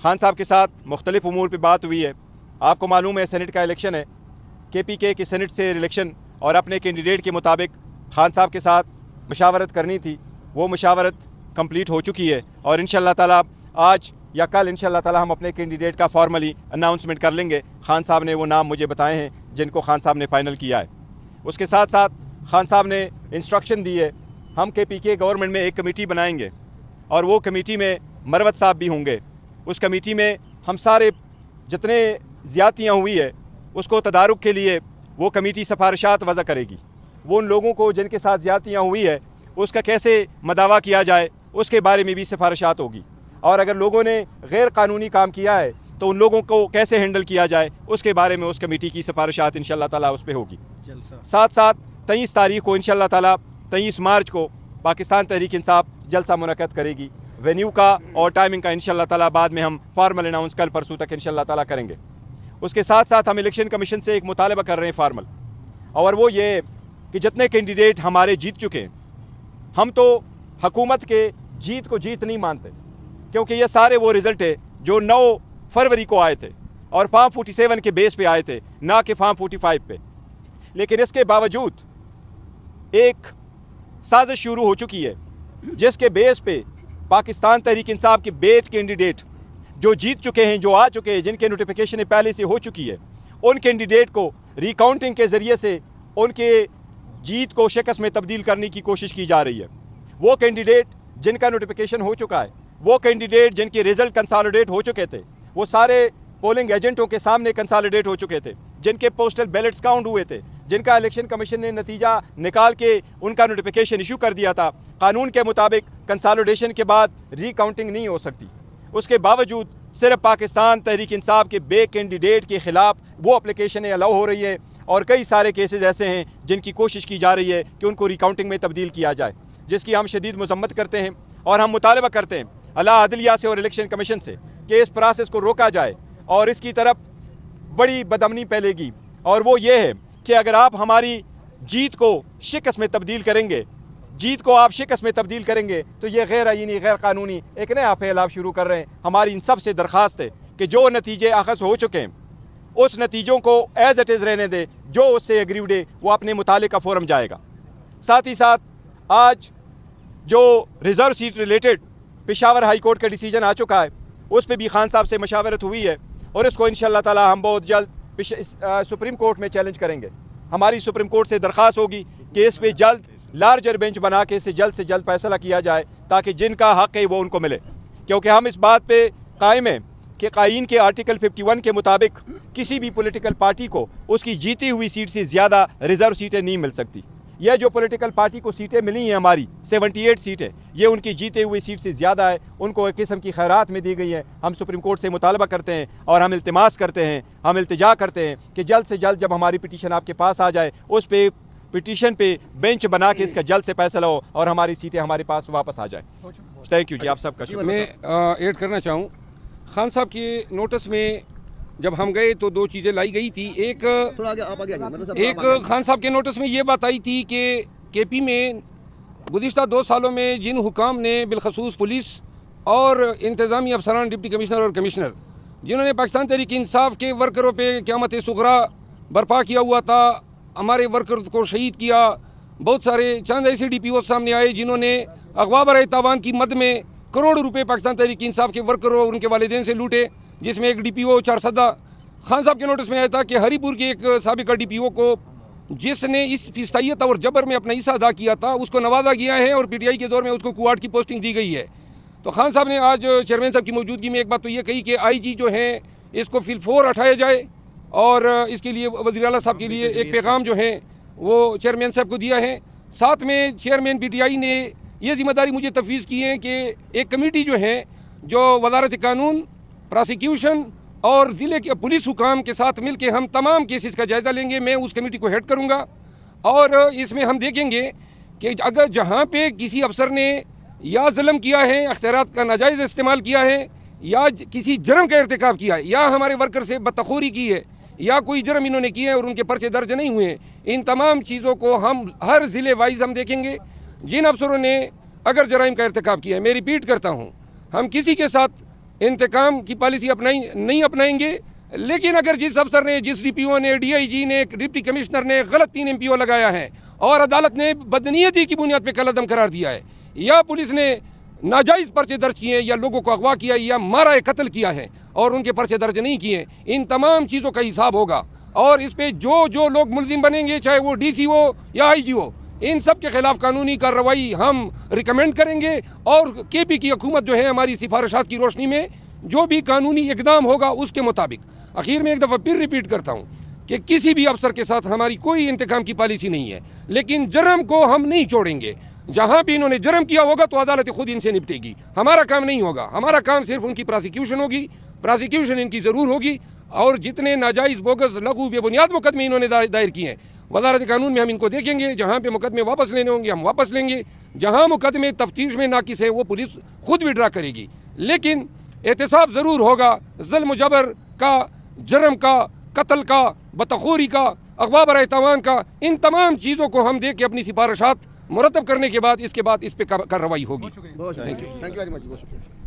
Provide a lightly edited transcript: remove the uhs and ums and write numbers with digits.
खान साहब के साथ मुख्तलिफ उमूर पर बात हुई है। आपको मालूम है सेनेट का इलेक्शन है, KPK की सेनेट से इलेक्शन और अपने कैंडिडेट के मुताबिक खान साहब के साथ मशावरत करनी थी। वो मशावरत कंप्लीट हो चुकी है और इंशाअल्लाह ताला आज या कल इंशाअल्लाह ताला हम अपने कैंडिडेट का फॉर्मली अनाउंसमेंट कर लेंगे। खान साहब ने वो नाम मुझे बताए हैं जिनको खान साहब ने फ़ाइनल किया है। उसके साथ साथ खान साहब ने इंस्ट्रक्शन दी है, हम KPK गवर्नमेंट में एक कमेटी बनाएंगे और वो कमेटी में मरवत साहब भी होंगे। उस कमेटी में हम सारे जितने ज़्यादतियाँ हुई है उसको तदारुक के लिए वो कमेटी सिफारिशात वज़ा करेगी। वो उन लोगों को जिनके साथ ज़्यादतियाँ हुई है उसका कैसे मदावा किया जाए उसके बारे में भी सिफारिशात होगी, और अगर लोगों ने गैर कानूनी काम किया है तो उन लोगों को कैसे हैंडल किया जाए उसके बारे में उस कमेटी की सिफारिशात इंशाअल्लाह ताला उस पर होगी। साथ साथ 23 तारीख को इंशाअल्लाह ताला 23 मार्च को पाकिस्तान तहरीक इंसाफ जलसा मुनक़्क़द करेगी। वेन्यू का और टाइमिंग का इंशाअल्लाह ताला बाद में हम फॉर्मल अनाउंस कल परसों तक इंशाअल्लाह ताला करेंगे। उसके साथ साथ हम इलेक्शन कमीशन से एक मुतालबा कर रहे हैं फॉर्मल, और वो ये कि जितने कैंडिडेट हमारे जीत चुके हैं, हम तो हुकूमत के जीत को जीत नहीं मानते, क्योंकि ये सारे वो रिज़ल्ट है जो 9 फरवरी को आए थे और फॉर्म 47 के बेस पे आए थे, ना कि फॉर्म 45 पे। लेकिन इसके बावजूद एक साजिश शुरू हो चुकी है जिसके बेस पे पाकिस्तान तहरीक इंसाफ के बेट कैंडिडेट जो जीत चुके हैं, जो आ चुके हैं, जिनके नोटिफिकेशन पहले से हो चुकी है, उन कैंडिडेट को रिकाउंटिंग के ज़रिए से उनके जीत को शिकस्त में तब्दील करने की कोशिश की जा रही है। वो कैंडिडेट जिनका नोटिफिकेशन हो चुका है, वो कैंडिडेट जिनके रिज़ल्ट कंसोलिडेट हो चुके थे, वो सारे पोलिंग एजेंटों के सामने कंसोलिडेट हो चुके थे, जिनके पोस्टल बैलेट्स काउंट हुए थे, जिनका इलेक्शन कमीशन ने नतीजा निकाल के उनका नोटिफिकेशन इशू कर दिया था। कानून के मुताबिक कंसोलिडेशन के बाद रिकाउंटिंग नहीं हो सकती। उसके बावजूद सिर्फ पाकिस्तान तहरीक इंसाफ के बे कैंडिडेट के ख़िलाफ़ वो एप्लीकेशनें अलाउ हो रही है, और कई सारे केसेस ऐसे हैं जिनकी कोशिश की जा रही है कि उनको रिकाउंटिंग में तब्दील किया जाए, जिसकी हम शदीद मजम्मत करते हैं। और हम मुतालबा करते हैं अला अदलिया से और इलेक्शन कमीशन से कि इस प्रोसेस को रोका जाए और इसकी तरफ बड़ी बदअमनी फैलेगी। और वो ये है कि अगर आप हमारी जीत को शिकस्त में तब्दील करेंगे, जीत को आप शिकस्त में तब्दील करेंगे, तो ये गैर आईनी गैर कानूनी एक नया फैलाव शुरू कर रहे हैं। हमारी इन सब से दरख्वास्त है कि जो नतीजे अखज़ हो चुके हैं उस नतीजों को एज इट इज़ रहने दे, जो उससे एग्रीव्ड है वो अपने मुतालिका फोरम जाएगा। साथ ही साथ आज जो reserve seat related Peshawar high court का डिसीजन आ चुका है, उस पर भी खान साहब से मशावरत हुई है और इसको इंशाअल्लाह ताला हम बहुत जल्द सुप्रीम कोर्ट में चैलेंज करेंगे। हमारी सुप्रीम कोर्ट से दरख्वास्त होगी कि इस पर जल्द लार्जर बेंच बना के इसे जल्द से जल्द फैसला किया जाए ताकि जिनका हक़ है वो उनको मिले, क्योंकि हम इस बात पे कायम हैं कि कायीन के आर्टिकल 51 के मुताबिक किसी भी पॉलिटिकल पार्टी को उसकी जीती हुई सीट से ज़्यादा रिज़र्व सीटें नहीं मिल सकती। यह जो पॉलिटिकल पार्टी को सीटें मिली हैं, हमारी 78 सीटें, ये उनकी जीते हुई सीट से ज़्यादा है, उनको एक किस्म की खैरात में दी गई है। हम सुप्रीम कोर्ट से मुतालबा करते हैं और हम इल्तिमास करते हैं, हम इल्तिजा करते हैं कि जल्द से जल्द जब हमारी पिटीशन आपके पास आ जाए, उस पर पिटीशन पे बेंच बना के इसका जल्द से फैसला हो और हमारी सीटें हमारे पास वापस आ जाए। थैंक यू जी, आप सबका शुक्रिया। मैं ऐड करना चाहूँ, खान साहब के नोटिस में जब हम गए तो 2 चीज़ें लाई गई थी। एक खान साहब के नोटिस में ये बात आई थी कि KP में गुज़िश्ता 2 सालों में जिन हुकाम ने बिलखसूस पुलिस और इंतज़ामी अफसरान, डिप्टी कमिश्नर और कमिश्नर, जिन्होंने पाकिस्तान तहरीक इंसाफ के वर्करों पे क़यामत सुग़रा बर्पा किया हुआ था, हमारे वर्कर को शहीद किया, बहुत सारे चंद ऐसे DPO सामने आए जिन्होंने अगवा बराए तावान की मद में करोड़ों रुपए पाकिस्तान तहरीक इंसाफ के वर्करों और उनके वालिदैन से लूटे, जिसमें एक DPO चारसदा। खान साहब के नोटिस में आया था कि हरीपुर के एक साबिका DPO को जिसने इस फिस्तायत और जबर में अपना हिस्सा अदा किया था उसको नवाजा गया है और PTI के दौर में उसको कुआर्ट की पोस्टिंग दी गई है। तो खान साहब ने आज चेयरमैन साहब की मौजूदगी में एक बात तो ये कही कि IG जो है इसको फिलफोर हटाया जाए, और इसके लिए वज़ीर आला साहब के लिए एक पैगाम जो है वो चेयरमैन साहब को दिया है। साथ में चेयरमैन PTI ने ये जिम्मेदारी मुझे तफवीज़ की है कि एक कमेटी जो है जो वज़ारत कानून, प्रोसिक्यूशन और ज़िले के पुलिस हुकाम के साथ मिल के हम तमाम केसेस का जायज़ा लेंगे। मैं उस कमेटी को हेड करूँगा और इसमें हम देखेंगे कि अगर जहाँ पे किसी अफसर ने या जुल्म किया है, अख्तियारात का नाजायज़ इस्तेमाल किया है, या किसी जुर्म का इर्तिकाब किया है, या हमारे वर्कर से बदतखोरी की है, या कोई जुर्म इन्होंने किए और उनके पर्चे दर्ज नहीं हुए, इन तमाम चीज़ों को हम हर ज़िले वाइज हम देखेंगे। जिन अफसरों ने अगर जराइम का इर्तिकाब किया है, मैं रिपीट करता हूँ, हम किसी के साथ इंतकाम की पॉलिसी नहीं अपनाएंगे। लेकिन अगर जिस अफसर ने, जिस DPO ने, DIG ने, डिप्टी कमिश्नर ने गलत 3 MPO लगाया है और अदालत ने बदनीयती की बुनियाद पर कलअदम करार दिया है, या पुलिस ने नाजायज़ पर्चे दर्ज किए हैं, या लोगों को अगवा किया, या मारा कत्ल किया है और उनके पर्चे दर्ज नहीं किए, इन तमाम चीज़ों का हिसाब होगा। और इस पे जो लोग मुलजिम बनेंगे, चाहे वो DC हो या IG हो, इन सब के खिलाफ कानूनी कार्रवाई हम रिकमेंड करेंगे। और KP की हुकूमत जो है, हमारी सिफारिशात की रोशनी में जो भी कानूनी इकदाम होगा उसके मुताबिक। आखिर में एक दफ़ा फिर रिपीट करता हूँ कि किसी भी अफसर के साथ हमारी कोई इंतकाम की पॉलिसी नहीं है, लेकिन जुर्म को हम नहीं छोड़ेंगे। जहाँ भी इन्होंने जुर्म किया होगा तो अदालत खुद इनसे निपटेगी, हमारा काम नहीं होगा। हमारा काम सिर्फ उनकी प्रोसिक्यूशन होगी, प्रोसिक्यूशन इनकी ज़रूर होगी। और जितने नाजायज़, बोगस, लघु, बेबुनियाद मुकदमे इन्होंने दायर किए हैं, वज़ारत कानून में हम इनको देखेंगे। जहाँ पे मुकदमे वापस लेने होंगे हम वापस लेंगे, जहाँ मुकदमे तफ्तीश में नाकिस है वो पुलिस खुद विड्रा करेगी। लेकिन एहतसाब ज़रूर होगा ज़ुल्म जबर का, जुर्म का, कत्ल का, बतखोरी का, अगवा बराए तावान का। इन तमाम चीज़ों को हम देख के अपनी सिफारिशात मुरतब करने के बाद इसके बाद इस पर कार्रवाई होगी। Thank you very much.